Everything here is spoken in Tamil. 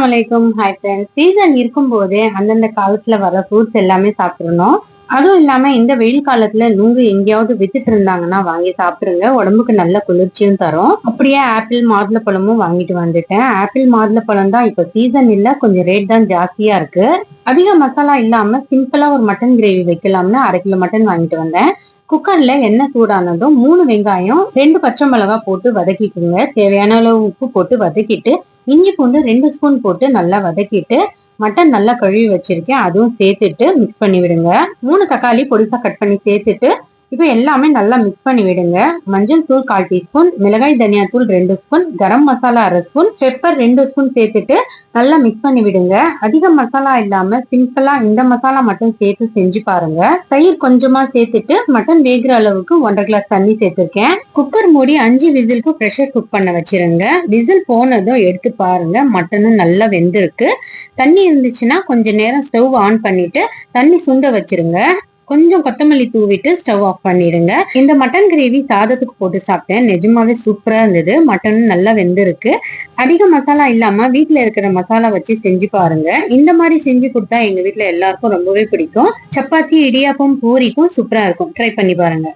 அஸ்ஸலாமு அலைக்கும். Hi friends. சீசன் இருக்கும்போதே அந்தந்த காலத்துல வர ஃப்ரூட்ஸ் எல்லாமே சாப்பிடணும். அதுவும் இல்லாம இந்த வெயில் காலத்துல நுங்கு எங்கேயாவது வித்துட்டு இருந்தாங்கன்னா வாங்கி சாப்பிடுங்க. உடம்புக்கு நல்ல குளிர்ச்சியும் தரும். அப்படியே ஆப்பிள் மாதுளப்பழமும் வாங்கிட்டு வந்துட்டேன். ஆப்பிள் மாதுளப்பழம் தான் இப்ப சீசன் இல்ல, கொஞ்சம் ரேட் தான் ஜாஸ்தியா இருக்கு. அதிக மசாலா இல்லாம சிம்பிளா ஒரு மட்டன் கிரேவி வைக்கலாம்னு 1/2 கிலோ மட்டன் வாங்கிட்டு வந்தேன். குக்கர்ல எண்ணெய் சூடானதும் 3 வெங்காயம் 2 பச்சை மிளகாய் போட்டு வதக்கிக்குங்க. தேவையான அளவு உப்பு போட்டு வதக்கிட்டு இஞ்சி பூண்டு 2 ஸ்பூன் போட்டு நல்லா வதக்கிட்டு மட்டன் நல்லா கழுவி வச்சிருக்கேன், அதுவும் சேர்த்துட்டு மிக்ஸ் பண்ணி விடுங்க. 3 தக்காளி பொடிசா கட் பண்ணி சேர்த்துட்டு இப்போ எல்லாமே நல்லா மிக்ஸ் பண்ணி விடுங்க. மஞ்சள் தூள் 1/4 டீஸ்பூன், மிளகாய் தனியா தூள் 2 spoon, garam masala 1/2 spoon, pepper 2 spoon சேர்த்துட்டு நல்லா மிக்ஸ் பண்ணி விடுங்க. அதிக மசாலா இல்லாம சிம்பிளா இந்த மசாலா மட்டும் சேர்த்து செஞ்சு பாருங்க. தயிர் கொஞ்சமா சேர்த்துட்டு மட்டன் வேகிற அளவுக்கு 1/2 கிளாஸ் தண்ணி சேர்த்திருக்கேன். குக்கர் மூடி 5 விசிலுக்கு ப்ரெஷர் குக் பண்ண வச்சிருங்க. விசில் போனதும் எடுத்து பாருங்க, மட்டனும் நல்லா வெந்திருக்கு. தண்ணி இருந்துச்சுன்னா கொஞ்ச நேரம் ஸ்டவ் ஆன் பண்ணிட்டு தண்ணி சுண்ட வச்சிருங்க. கொஞ்சம் கொத்தமல்லி தூவிட்டு ஸ்டவ் ஆஃப் பண்ணிடுங்க. இந்த மட்டன் கிரேவி சாதத்துக்கு போட்டு சாப்பிட்டேன், நிஜமாவே சூப்பரா இருந்தது. மட்டனும் நல்லா வெந்திருக்கு. அதிக மசாலா இல்லாம வீட்டுல இருக்கிற மசாலா வச்சு செஞ்சு பாருங்க. இந்த மாதிரி செஞ்சு கொடுத்தா எங்க வீட்டுல எல்லாருக்கும் ரொம்பவே பிடிக்கும். சப்பாத்தி, இடியாப்பம், பூரிக்கும் சூப்பரா இருக்கும். ட்ரை பண்ணி பாருங்க.